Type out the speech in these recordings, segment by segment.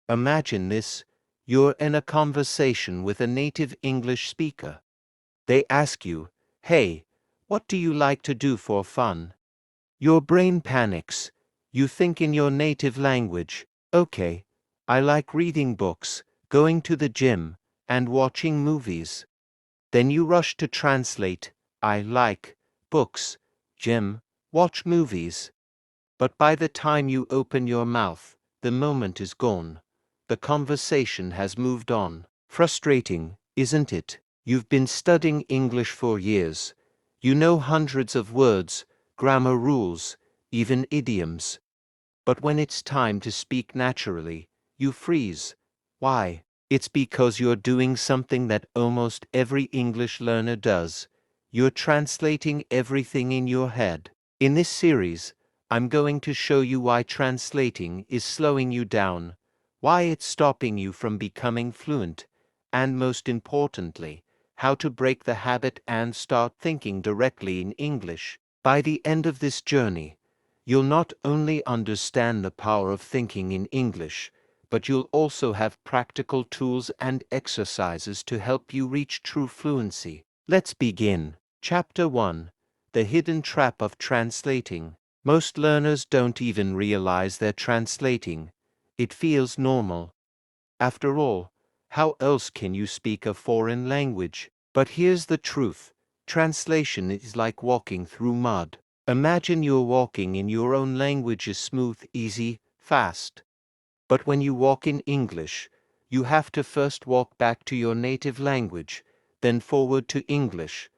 Imagine this. You're in a conversation with a native English speaker. They ask you, "Hey, what do you like to do for fun?" Your brain panics. You think in your native language, "Okay, I like reading books, going to the gym, and watching movies." Then you rush to translate, "I like books, gym, watch movies." But by the time you open your mouth, the moment is gone. The conversation has moved on. Frustrating, isn't it? You've been studying English for years. You know hundreds of words, grammar rules, even idioms. But when it's time to speak naturally, you freeze. Why? It's because you're doing something that almost every English learner does. You're translating everything in your head. In this series, I'm going to show you why translating is slowing you down, why it's stopping you from becoming fluent, and most importantly, how to break the habit and start thinking directly in English. By the end of this journey, you'll not only understand the power of thinking in English, but you'll also have practical tools and exercises to help you reach true fluency. Let's begin. Chapter 1: The Hidden Trap of Translating. Most learners don't even realize they're translating. It feels normal. After all, how else can you speak a foreign language? But here's the truth. Translation is like walking through mud. Imagine you're walking in your own language is smooth, easy, fast. But when you walk in English, you have to first walk back to your native language, then forward to English.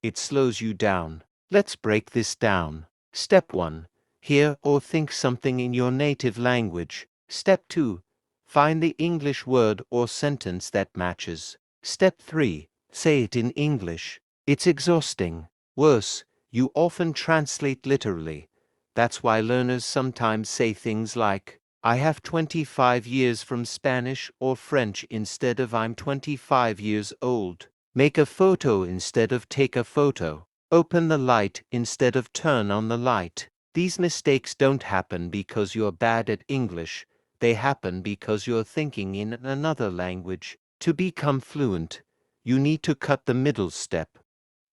It slows you down. Let's break this down. Step 1. Hear or think something in your native language. Step 2. Find the English word or sentence that matches. Step 3. Say it in English. It's exhausting. Worse, you often translate literally. That's why learners sometimes say things like, "I have 25 years from Spanish or French instead of "I'm 25 years old." Make a photo instead of take a photo. Open the light instead of turn on the light. These mistakes don't happen because you're bad at English. They happen because you're thinking in another language. To become fluent, you need to cut the middle step.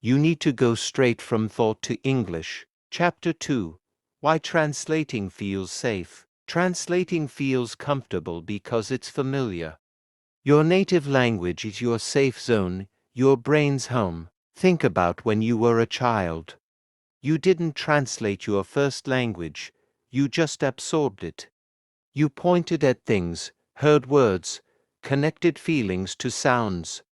You need to go straight from thought to English. Chapter 2: Why Translating Feels Safe. Translating feels comfortable because it's familiar. Your native language is your safe zone, your brain's home. Think about when you were a child. You didn't translate your first language, you just absorbed it. You pointed at things, heard words, connected feelings to sounds.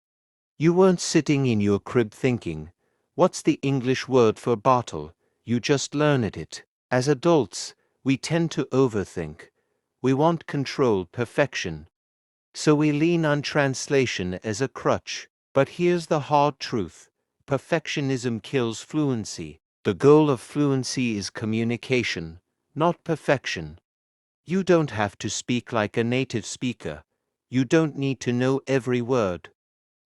You weren't sitting in your crib thinking, "What's the English word for bottle?" You just learned it. As adults, we tend to overthink. We want control, perfection. So we lean on translation as a crutch. But here's the hard truth. Perfectionism kills fluency. The goal of fluency is communication, not perfection. You don't have to speak like a native speaker. You don't need to know every word.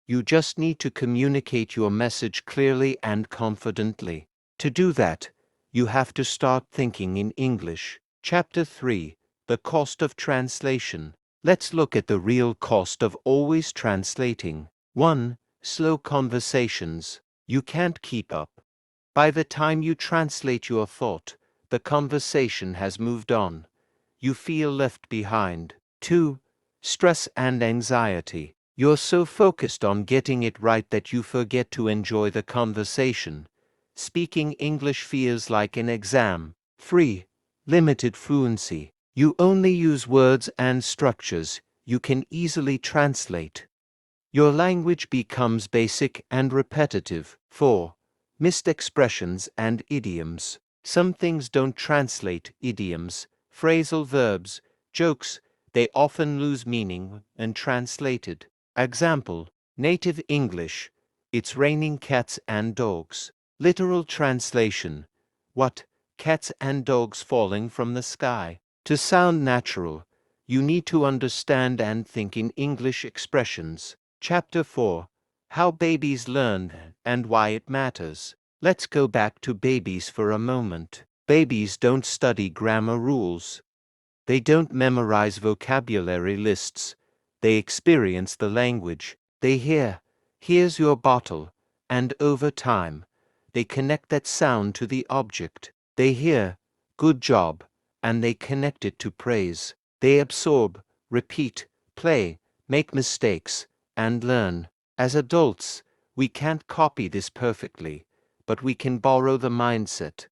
You just need to communicate your message clearly and confidently. To do that, you have to start thinking in English. Chapter 3: The Cost of Translation. Let's look at the real cost of always translating. 1. Slow conversations. You can't keep up. By the time you translate your thought, the conversation has moved on. You feel left behind. 2. Stress and anxiety. You're so focused on getting it right that you forget to enjoy the conversation. Speaking English feels like an exam. 3. Limited fluency. You only use words and structures you can easily translate. Your language becomes basic and repetitive. 4. Missed expressions and idioms. Some things don't translate: idioms, phrasal verbs, jokes. They often lose meaning when translated. Example: native English, "It's raining cats and dogs." Literal translation: "What? Cats and dogs falling from the sky." To sound natural, you need to understand and think in English expressions. Chapter 4: How Babies Learn and Why It Matters. Let's go back to babies for a moment. Babies don't study grammar rules. They don't memorize vocabulary lists. They experience the language. They hear, "Here's your bottle," and over time, they connect that sound to the object. They hear, "Good job," and they connect it to praise. They absorb, repeat, play, make mistakes, and learn. As adults, we can't copy this perfectly, but we can borrow the mindset.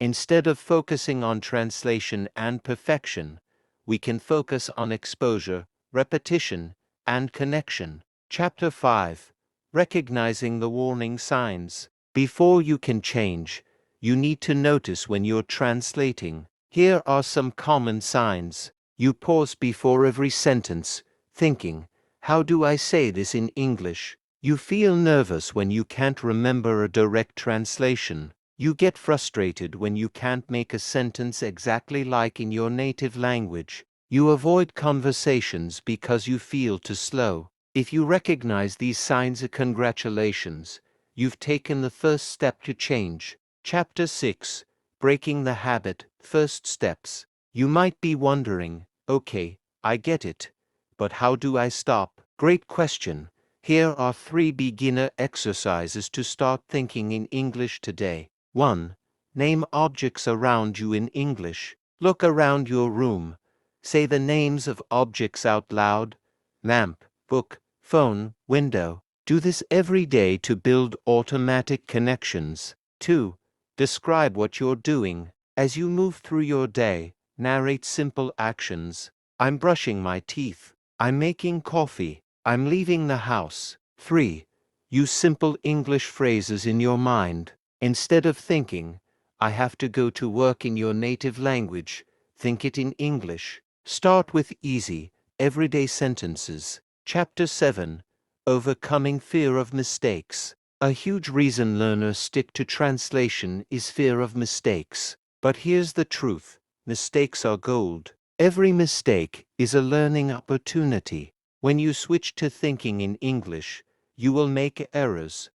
Instead of focusing on translation and perfection, we can focus on exposure, repetition, and connection. Chapter 5. Recognizing the warning signs. Before you can change, you need to notice when you're translating. Here are some common signs. You pause before every sentence, thinking, "How do I say this in English?" You feel nervous when you can't remember a direct translation. You get frustrated when you can't make a sentence exactly like in your native language. You avoid conversations because you feel too slow. If you recognize these signs, congratulations, you've taken the first step to change. Chapter 6. Breaking the Habit, First Steps. You might be wondering, okay, I get it, but how do I stop? Great question. Here are 3 beginner exercises to start thinking in English today. 1. Name objects around you in English. Look around your room. Say the names of objects out loud. Lamp, book, phone, window. Do this every day to build automatic connections. 2. Describe what you're doing. As you move through your day, narrate simple actions. I'm brushing my teeth. I'm making coffee. I'm leaving the house. 3. Use simple English phrases in your mind. Instead of thinking, "I have to go to work" in your native language, think it in English. Start with easy, everyday sentences. Chapter 7. Overcoming Fear of Mistakes. A huge reason learners stick to translation is fear of mistakes. But here's the truth. Mistakes are gold. Every mistake is a learning opportunity. When you switch to thinking in English, you will make errors.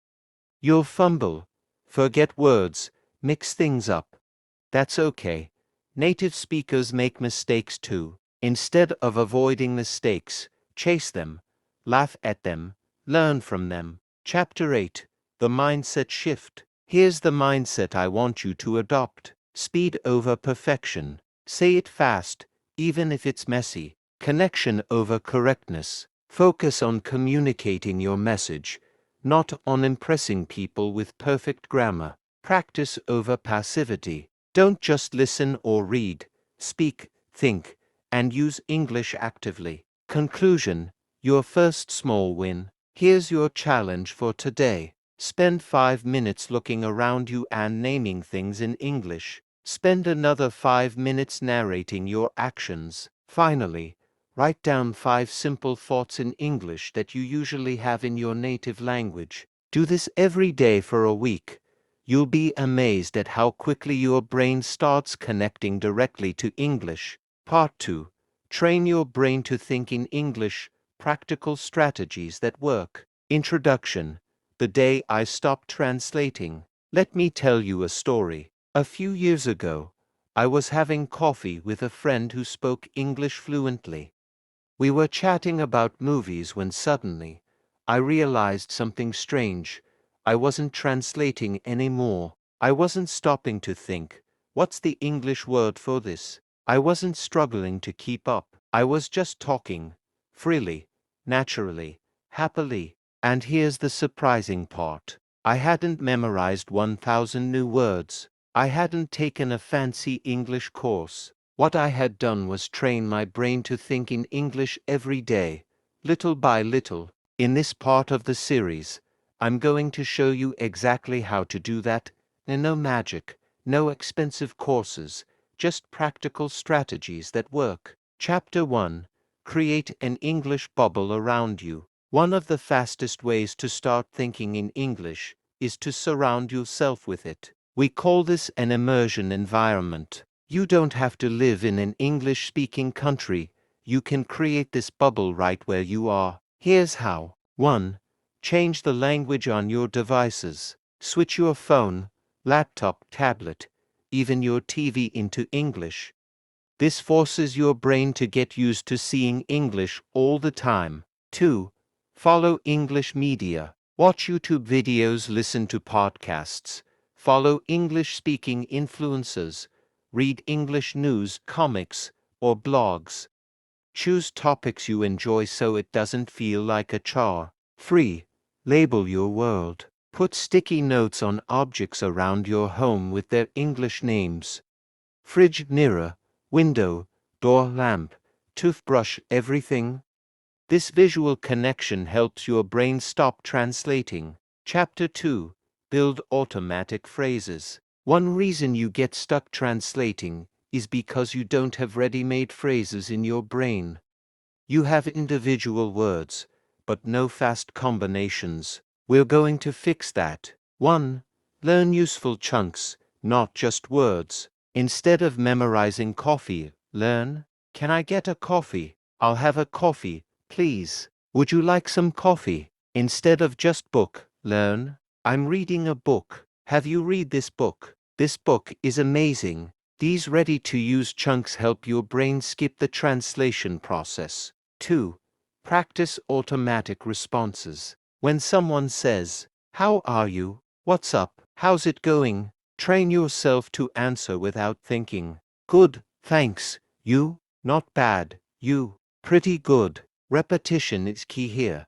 You'll fumble, forget words, mix things up. That's okay. Native speakers make mistakes too. Instead of avoiding mistakes, chase them, laugh at them, learn from them. Chapter 8. The Mindset Shift. Here's the mindset I want you to adopt. Speed over perfection. Say it fast, even if it's messy. Connection over correctness. Focus on communicating your message, not on impressing people with perfect grammar. Practice over passivity. Don't just listen or read. Speak, think, and use English actively. Conclusion. Your first small win. Here's your challenge for today. Spend 5 minutes looking around you and naming things in English. Spend another 5 minutes narrating your actions. Finally, write down 5 simple thoughts in English that you usually have in your native language. Do this every day for a week. You'll be amazed at how quickly your brain starts connecting directly to English. Part 2. Train your brain to think in English. Practical strategies that work. Introduction. The day I stopped translating. Let me tell you a story. A few years ago, I was having coffee with a friend who spoke English fluently. We were chatting about movies when suddenly, I realized something strange. I wasn't translating anymore. I wasn't stopping to think, "What's the English word for this?" I wasn't struggling to keep up. I was just talking, freely, naturally, happily. And here's the surprising part. I hadn't memorized 1,000 new words. I hadn't taken a fancy English course. What I had done was train my brain to think in English every day, little by little. In this part of the series, I'm going to show you exactly how to do that. No magic, no expensive courses, just practical strategies that work. Chapter 1. Create an English bubble around you. One of the fastest ways to start thinking in English is to surround yourself with it. We call this an immersion environment. You don't have to live in an English-speaking country. You can create this bubble right where you are. Here's how. 1. Change the language on your devices. Switch your phone, laptop, tablet, even your TV into English. This forces your brain to get used to seeing English all the time. 2. Follow English media. Watch YouTube videos, listen to podcasts, follow English-speaking influencers, read English news, comics, or blogs. Choose topics you enjoy so it doesn't feel like a chore. 3. Label your world. Put sticky notes on objects around your home with their English names. Fridge, mirror, window, door, lamp, toothbrush, everything. This visual connection helps your brain stop translating. Chapter 2. Build automatic phrases. One reason you get stuck translating is because you don't have ready-made phrases in your brain. You have individual words, but no fast combinations. We're going to fix that. 1. Learn useful chunks, not just words. Instead of memorizing coffee, learn, "Can I get a coffee? I'll have a coffee, please. Would you like some coffee?" Instead of just book, learn, "I'm reading a book. Have you read this book? This book is amazing." These ready-to-use chunks help your brain skip the translation process. 2. Practice automatic responses. When someone says, "How are you? What's up? How's it going?" train yourself to answer without thinking. "Good, thanks. You?" "Not bad. You?" "Pretty good." Repetition is key here.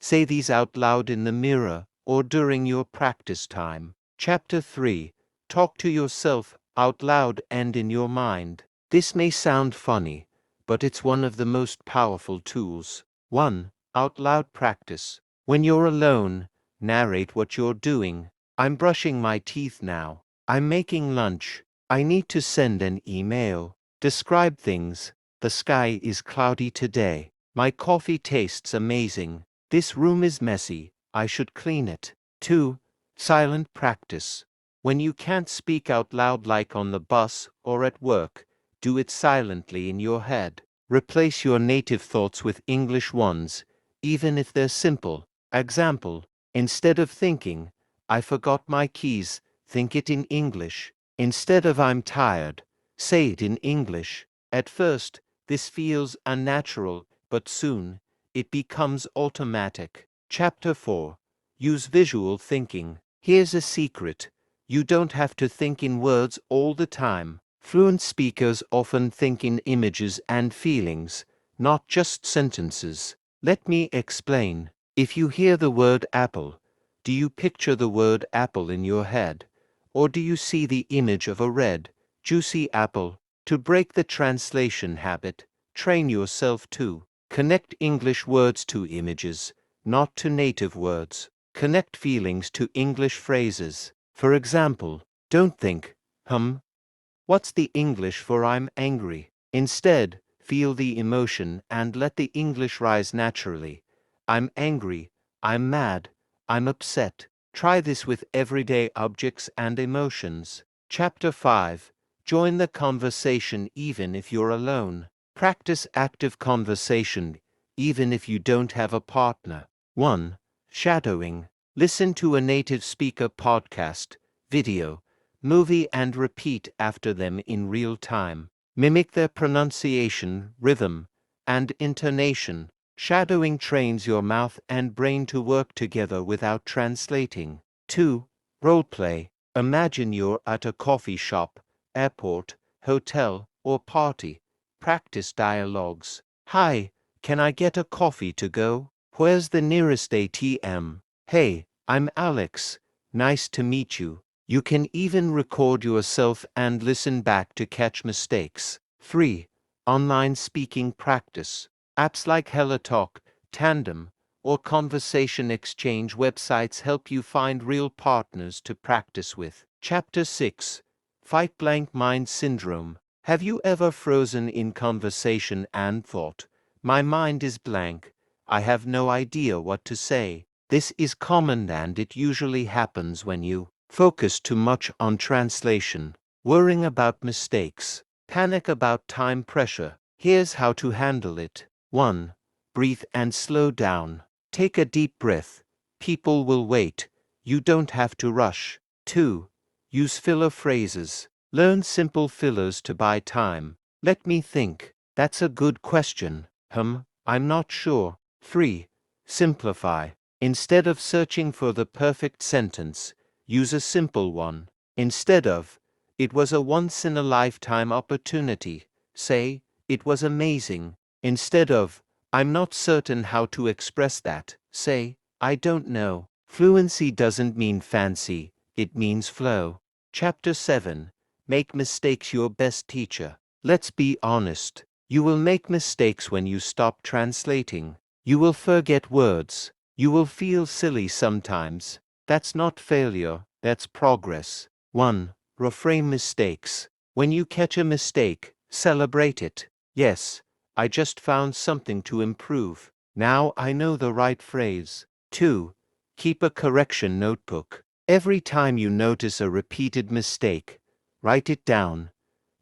Say these out loud in the mirror or during your practice time. Chapter 3. Talk to yourself out loud and in your mind. This may sound funny, but it's one of the most powerful tools. 1. Out loud practice. When you're alone, narrate what you're doing. "I'm brushing my teeth now. I'm making lunch. I need to send an email." Describe things. "The sky is cloudy today. My coffee tastes amazing. This room is messy. I should clean it." 2. Silent practice. When you can't speak out loud, like on the bus or at work, do it silently in your head. Replace your native thoughts with English ones, even if they're simple. Example: instead of thinking, "I forgot my keys," think it in English. Instead of "I'm tired," say it in English. At first, this feels unnatural, but soon, it becomes automatic. Chapter 4. Use visual thinking. Here's a secret. You don't have to think in words all the time. Fluent speakers often think in images and feelings, not just sentences. Let me explain. If you hear the word apple, do you picture the word apple in your head? Or do you see the image of a red, juicy apple? To break the translation habit, train yourself to connect English words to images, not to native words. Connect feelings to English phrases. For example, don't think, what's the English for "I'm angry"? Instead, feel the emotion and let the English rise naturally. "I'm angry, I'm mad, I'm upset." Try this with everyday objects and emotions. Chapter 5. Join the conversation even if you're alone. Practice active conversation even if you don't have a partner. 1. Shadowing. Listen to a native speaker podcast, video, movie and repeat after them in real time. Mimic their pronunciation, rhythm, and intonation. Shadowing trains your mouth and brain to work together without translating. 2. Role-play. Imagine you're at a coffee shop, airport, hotel, or party. Practice dialogues. "Hi, can I get a coffee to go? Where's the nearest ATM? Hey, I'm Alex. Nice to meet you." You can even record yourself and listen back to catch mistakes. 3. Online speaking practice. Apps like HelloTalk, Tandem, or Conversation Exchange websites help you find real partners to practice with. Chapter 6. Fight blank mind syndrome. Have you ever frozen in conversation and thought, "My mind is blank. I have no idea what to say"? This is common and it usually happens when you focus too much on translation, worrying about mistakes, panic about time pressure. Here's how to handle it. 1. Breathe and slow down. Take a deep breath. People will wait. You don't have to rush. 2. Use filler phrases. Learn simple fillers to buy time. Let me think. That's a good question. I'm not sure. 3. Simplify. Instead of searching for the perfect sentence, use a simple one. Instead of, "It was a once-in-a-lifetime opportunity," say, "It was amazing." Instead of, "I'm not certain how to express that," say, "I don't know." Fluency doesn't mean fancy, it means flow. Chapter 7. Make mistakes your best teacher. Let's be honest. You will make mistakes when you stop translating. You will forget words. You will feel silly sometimes. That's not failure, that's progress. 1. Reframe mistakes. When you catch a mistake, celebrate it. Yes, I just found something to improve. Now I know the right phrase. 2. Keep a correction notebook. Every time you notice a repeated mistake, write it down.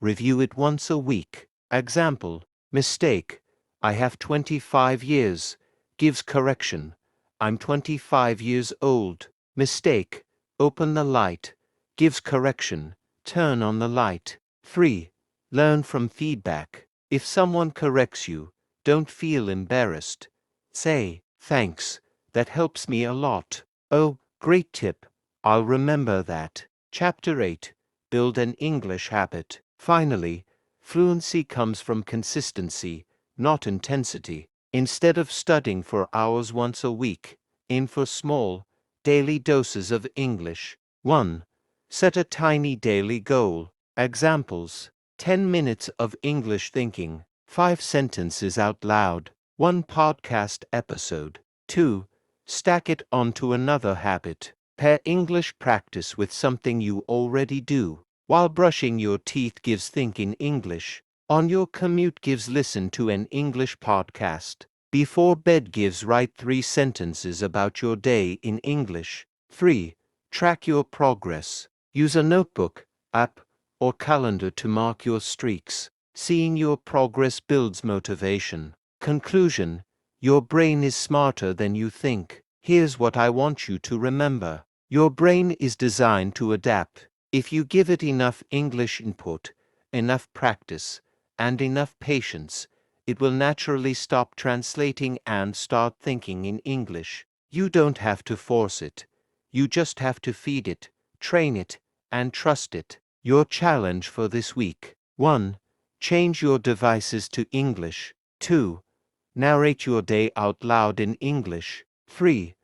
Review it once a week. Example: mistake, "I have 25 years," gives correction: "I'm 25 years old." Mistake, "Open the light," gives correction: "Turn on the light." 3. Learn from feedback. If someone corrects you, don't feel embarrassed. Say, "Thanks, that helps me a lot." "Oh, great tip. I'll remember that." Chapter 8. Build an English habit. Finally, fluency comes from consistency, not intensity. Instead of studying for hours once a week, aim for small, daily doses of English. 1. Set a tiny daily goal. Examples: 10 minutes of English thinking, 5 sentences out loud, 1 podcast episode. 2. Stack it onto another habit. Pair English practice with something you already do. While brushing your teeth gives think in English. On your commute gives listen to an English podcast. Before bed gives write 3 sentences about your day in English. 3. Track your progress. Use a notebook, app, or calendar to mark your streaks. Seeing your progress builds motivation. Conclusion: your brain is smarter than you think. Here's what I want you to remember. Your brain is designed to adapt. If you give it enough English input, enough practice, and enough patience, it will naturally stop translating and start thinking in English. You don't have to force it. You just have to feed it, train it, and trust it. Your challenge for this week: 1. Change your devices to English. 2. Narrate your day out loud in English. 3.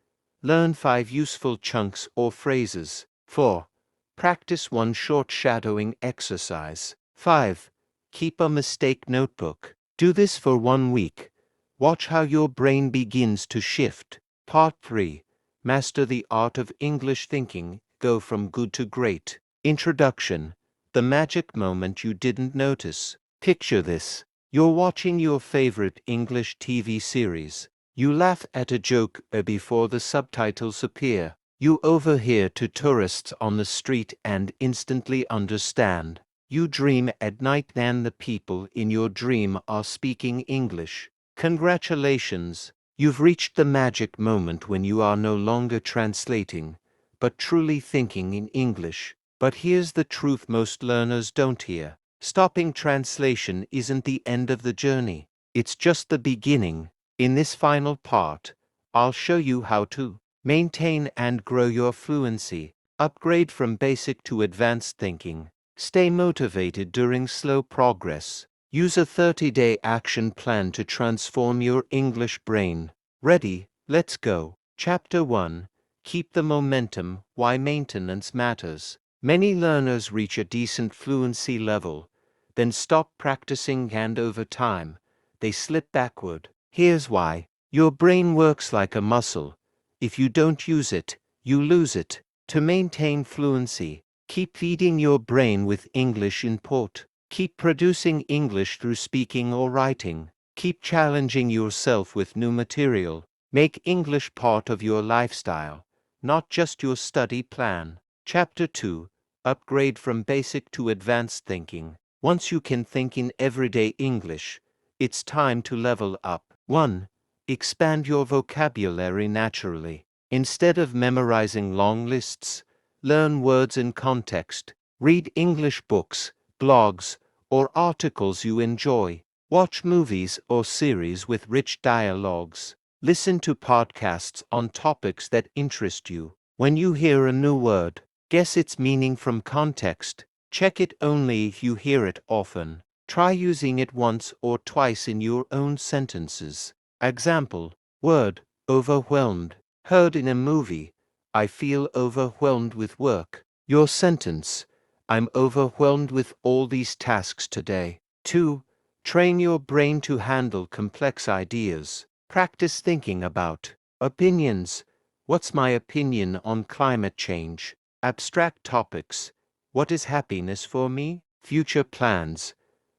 Learn 5 useful chunks or phrases. 4. Practice 1 short shadowing exercise. 5. Keep a mistake notebook. Do this for 1 week. Watch how your brain begins to shift. Part 3. Master the art of English thinking. Go from good to great. Introduction. The magic moment you didn't notice. Picture this. You're watching your favorite English TV series. You laugh at a joke before the subtitles appear. You overhear 2 tourists on the street and instantly understand. You dream at night and the people in your dream are speaking English. Congratulations! You've reached the magic moment when you are no longer translating, but truly thinking in English. But here's the truth most learners don't hear. Stopping translation isn't the end of the journey. It's just the beginning. In this final part, I'll show you how to maintain and grow your fluency, upgrade from basic to advanced thinking, stay motivated during slow progress, use a 30-day action plan to transform your English brain. Ready? Let's go. Chapter 1. Keep the momentum, why maintenance matters. Many learners reach a decent fluency level, then stop practicing and over time, they slip backward. Here's why. Your brain works like a muscle. If you don't use it, you lose it. To maintain fluency, keep feeding your brain with English input. Keep producing English through speaking or writing. Keep challenging yourself with new material. Make English part of your lifestyle, not just your study plan. Chapter 2. Upgrade from basic to advanced thinking. Once you can think in everyday English, it's time to level up. 1. Expand your vocabulary naturally. Instead of memorizing long lists, learn words in context. Read English books, blogs, or articles you enjoy. Watch movies or series with rich dialogues. Listen to podcasts on topics that interest you. When you hear a new word, guess its meaning from context. Check it only if you hear it often. Try using it once or twice in your own sentences. Example: word, overwhelmed. Heard in a movie, I feel overwhelmed with work. Your sentence: I'm overwhelmed with all these tasks today. 2. Train your brain to handle complex ideas. Practice thinking about opinions. What's my opinion on climate change? Abstract topics. What is happiness for me? Future plans.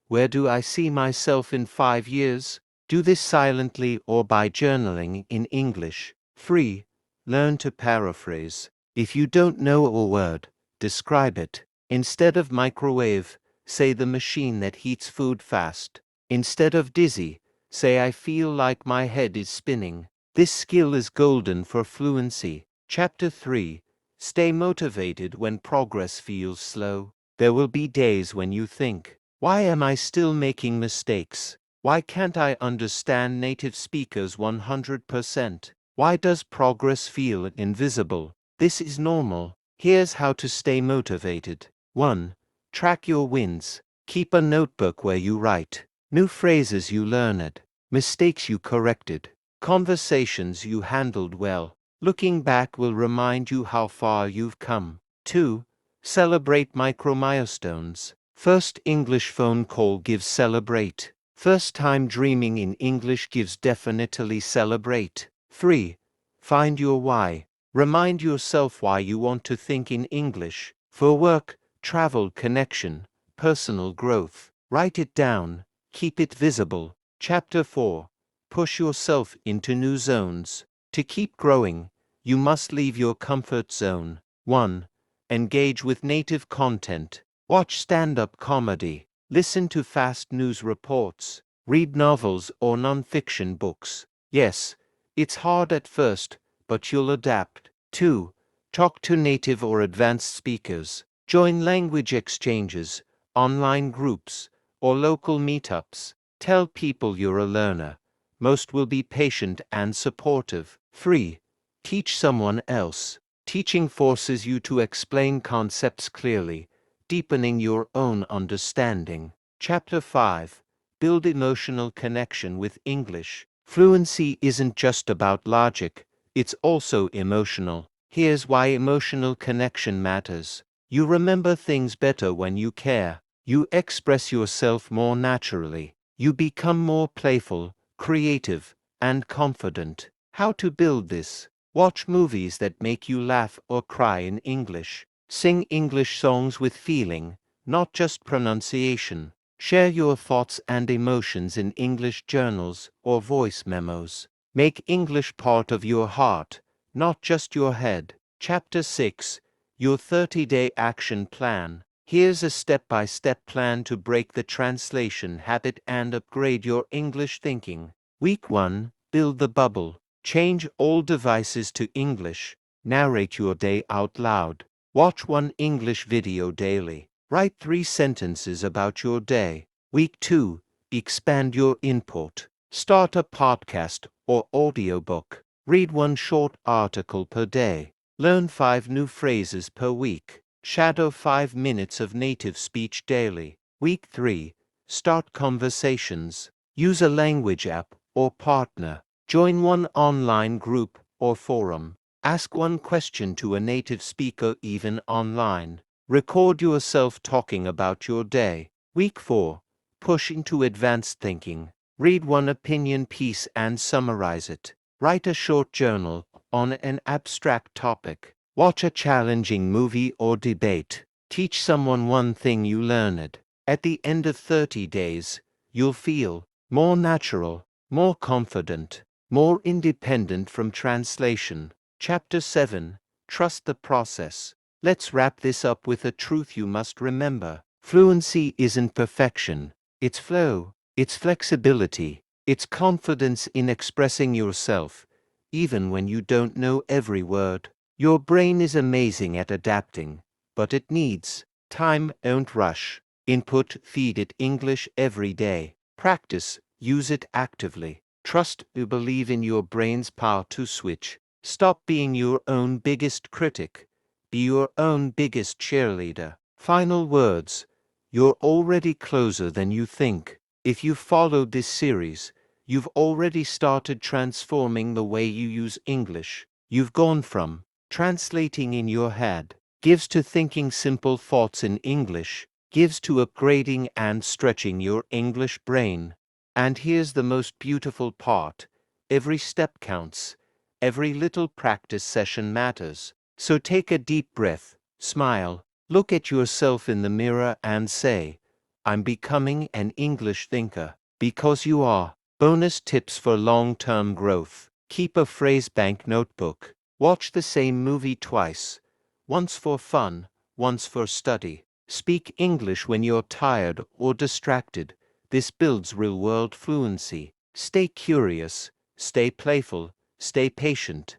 Where do I see myself in 5 years? Do this silently or by journaling in English. 3. Learn to paraphrase. If you don't know a word, describe it. Instead of microwave, say the machine that heats food fast. Instead of dizzy, say I feel like my head is spinning. This skill is golden for fluency. Chapter 3. Stay motivated when progress feels slow. There will be days when you think, why am I still making mistakes? Why can't I understand native speakers 100%? Why does progress feel invisible? This is normal. Here's how to stay motivated. 1. Track your wins. Keep a notebook where you write new phrases you learned, mistakes you corrected, conversations you handled well. Looking back will remind you how far you've come. 2. Celebrate micro milestones. First English phone call gives celebrate. First time dreaming in English gives definitely celebrate. 3. Find your why. Remind yourself why you want to think in English. For work, travel, connection, personal growth. Write it down. Keep it visible. Chapter 4. Push yourself into new zones. To keep growing, you must leave your comfort zone. 1. Engage with native content. Watch stand-up comedy. Listen to fast news reports. Read novels or non-fiction books. Yes, it's hard at first, but you'll adapt. 2. Talk to native or advanced speakers. Join language exchanges, online groups, or local meetups. Tell people you're a learner. Most will be patient and supportive. 3. Teach someone else. Teaching forces you to explain concepts clearly, deepening your own understanding. Chapter 5. Build emotional connection with English. Fluency isn't just about logic, it's also emotional. Here's why emotional connection matters. You remember things better when you care. You express yourself more naturally. You become more playful, creative, and confident. How to build this? Watch movies that make you laugh or cry in English. Sing English songs with feeling, not just pronunciation. Share your thoughts and emotions in English journals or voice memos. Make English part of your heart, not just your head. Chapter 6. Your 30-day action plan. Here's a step-by-step plan to break the translation habit and upgrade your English thinking. Week 1. Build the bubble. Change all devices to English. Narrate your day out loud. Watch one English video daily. Write 3 sentences about your day. Week 2. Expand your input. Start a podcast or audiobook. Read 1 short article per day. Learn 5 new phrases per week. Shadow 5 minutes of native speech daily. Week 3. Start conversations. Use a language app or partner. Join one online group or forum. Ask 1 question to a native speaker even online. Record yourself talking about your day. Week 4. Push into advanced thinking. Read 1 opinion piece and summarize it. Write a short journal on an abstract topic. Watch a challenging movie or debate. Teach someone 1 thing you learned. At the end of 30 days, you'll feel more natural, more confident, more independent from translation. Chapter 7. Trust the process. Let's wrap this up with a truth you must remember. Fluency isn't perfection. It's flow. It's flexibility. It's confidence in expressing yourself, even when you don't know every word. Your brain is amazing at adapting, but it needs time. Don't rush. Input, feed it English every day. Practice, use it actively. Trust to believe in your brain's power to switch. Stop being your own biggest critic. Be your own biggest cheerleader. Final words. You're already closer than you think. If you followed this series, you've already started transforming the way you use English. You've gone from translating in your head, gives to thinking simple thoughts in English, gives to upgrading and stretching your English brain. And here's the most beautiful part. Every step counts. Every little practice session matters. So take a deep breath, smile, look at yourself in the mirror and say, I'm becoming an English thinker. Because you are. Bonus tips for long-term growth. Keep a phrase bank notebook. Watch the same movie twice. Once for fun, once for study. Speak English when you're tired or distracted. This builds real-world fluency. Stay curious, stay playful, stay patient.